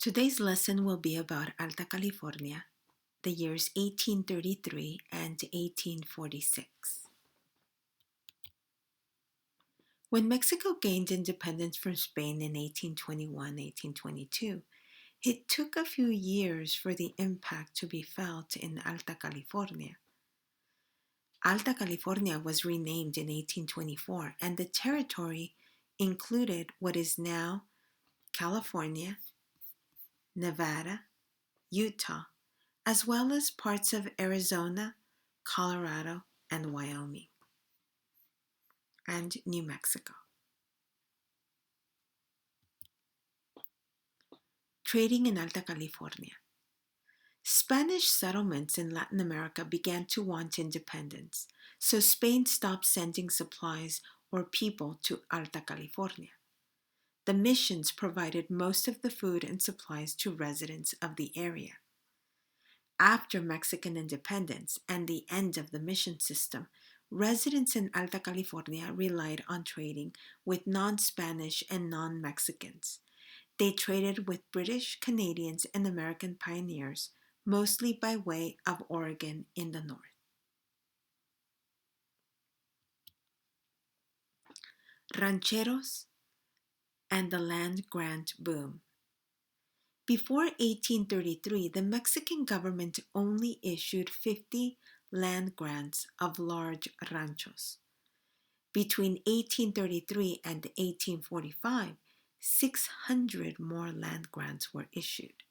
Today's lesson will be about Alta California, the years 1833 and 1846. When Mexico gained independence from Spain in 1821-1822, it took a few years for the impact to be felt in Alta California. Alta California was renamed in 1824, and the territory included what is now California, Nevada, Utah, as well as parts of Arizona, Colorado, and Wyoming, and New Mexico. Trading in Alta California. Spanish settlements in Latin America began to want independence, so Spain stopped sending supplies or people to Alta California. The missions provided most of the food and supplies to residents of the area. After Mexican independence and the end of the mission system, residents in Alta California relied on trading with non-Spanish and non-Mexicans. They traded with British, Canadians, and American pioneers, mostly by way of Oregon in the north. Rancheros and the land grant boom. Before 1833, the Mexican government only issued 50 land grants of large ranchos. Between 1833 and 1845, 600 more land grants were issued.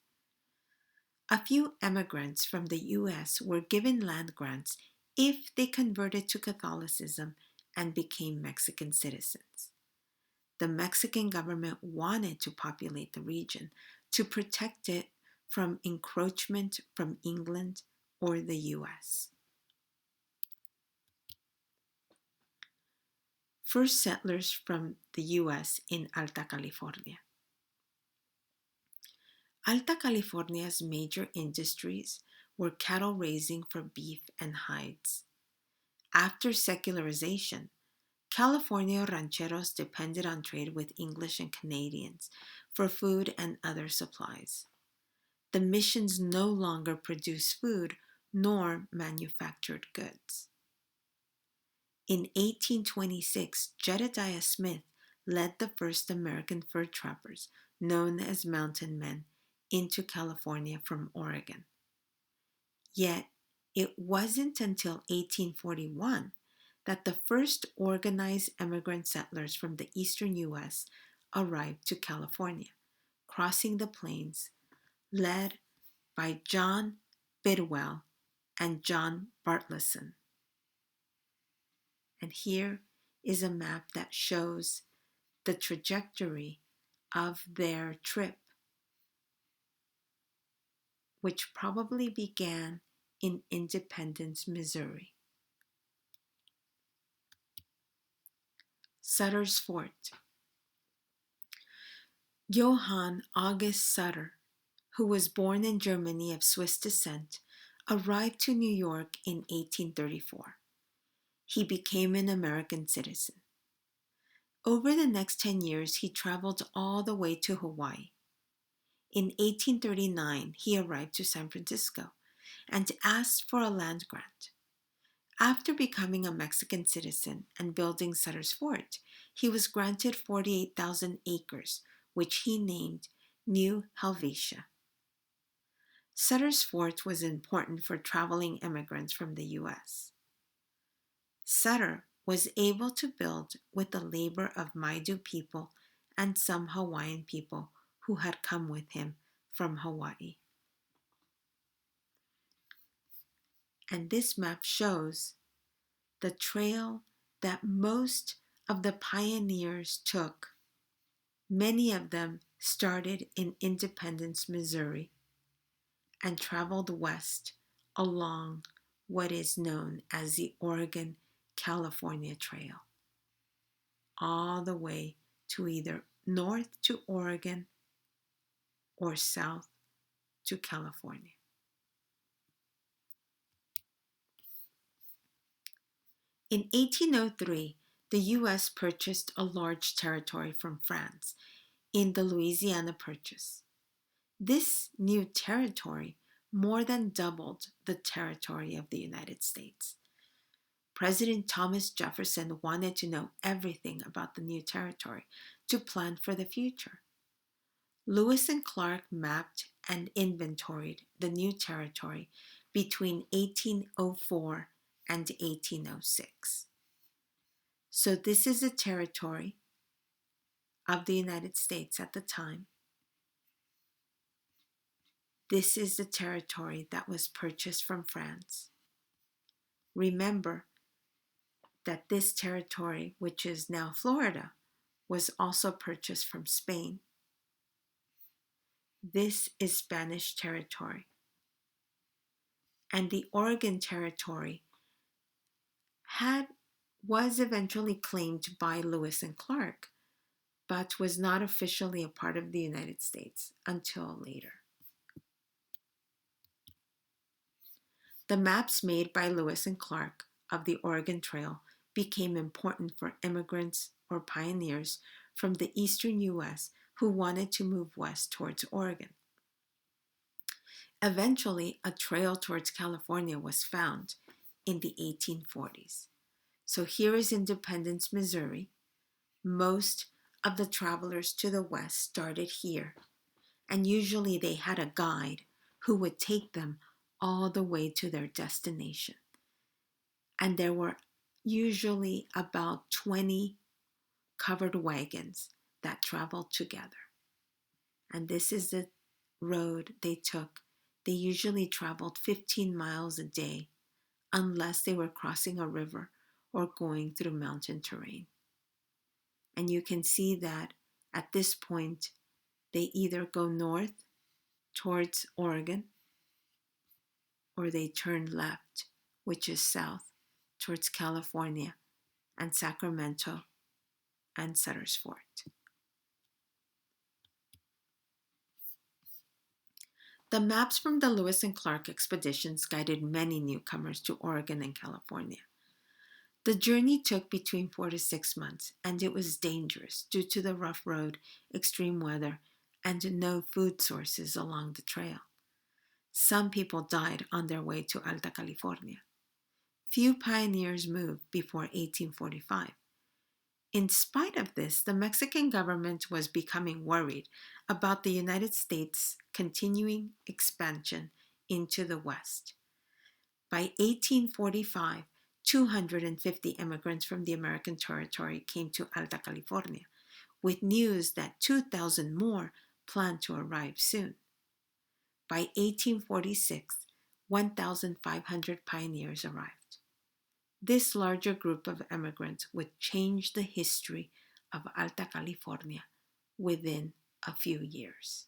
A few emigrants from the U.S. were given land grants if they converted to Catholicism and became Mexican citizens. The Mexican government wanted to populate the region to protect it from encroachment from England or the U.S. First settlers from the U.S. in Alta California. Alta California's major industries were cattle raising for beef and hides. After secularization, California rancheros depended on trade with English and Canadians for food and other supplies. The missions no longer produced food nor manufactured goods. In 1826, Jedediah Smith led the first American fur trappers, known as mountain men, into California from Oregon. Yet, it wasn't until 1841 that the first organized immigrant settlers from the eastern U.S. arrived to California, crossing the plains, led by John Bidwell and John Bartleson. And here is a map that shows the trajectory of their trip, which probably began in Independence, Missouri. Sutter's Fort. Johann August Sutter, who was born in Germany of Swiss descent, arrived to New York in 1834. He became an American citizen. Over the next 10 years, he traveled all the way to Hawaii. In 1839, he arrived to San Francisco and asked for a land grant. After becoming a Mexican citizen and building Sutter's Fort, he was granted 48,000 acres, which he named New Helvetia. Sutter's Fort was important for traveling immigrants from the U.S. Sutter was able to build with the labor of Maidu people and some Hawaiian people who had come with him from Hawaii. And this map shows the trail that most of the pioneers took. Many of them started in Independence, Missouri, and traveled west along what is known as the Oregon-California Trail, all the way to either north to Oregon or south to California. In 1803, the U.S. purchased a large territory from France in the Louisiana Purchase. This new territory more than doubled the territory of the United States. President Thomas Jefferson wanted to know everything about the new territory to plan for the future. Lewis and Clark mapped and inventoried the new territory between 1804 and 1806. So, this is the territory of the United States at the time. This is the territory that was purchased from France. Remember that this territory, which is now Florida, was also purchased from Spain. This is Spanish territory. And the Oregon territory was eventually claimed by Lewis and Clark, but was not officially a part of the United States until later. The maps made by Lewis and Clark of the Oregon Trail became important for immigrants or pioneers from the eastern U.S. who wanted to move west towards Oregon. Eventually, a trail towards California was found in the 1840s. So here is Independence, Missouri. Most of the travelers to the west started here, and usually they had a guide who would take them all the way to their destination. And there were usually about 20 covered wagons that traveled together. And this is the road they took. They usually traveled 15 miles a day unless they were crossing a river or going through mountain terrain. And you can see that at this point, they either go north towards Oregon or they turn left, which is south, towards California and Sacramento and Sutter's Fort. The maps from the Lewis and Clark expeditions guided many newcomers to Oregon and California. The journey took between 4 to 6 months, and it was dangerous due to the rough road, extreme weather, and no food sources along the trail. Some people died on their way to Alta California. Few pioneers moved before 1845. In spite of this, the Mexican government was becoming worried about the United States' continuing expansion into the West. By 1845, 250 immigrants from the American territory came to Alta California, with news that 2,000 more planned to arrive soon. By 1846, 1,500 pioneers arrived. This larger group of immigrants would change the history of Alta California within a few years.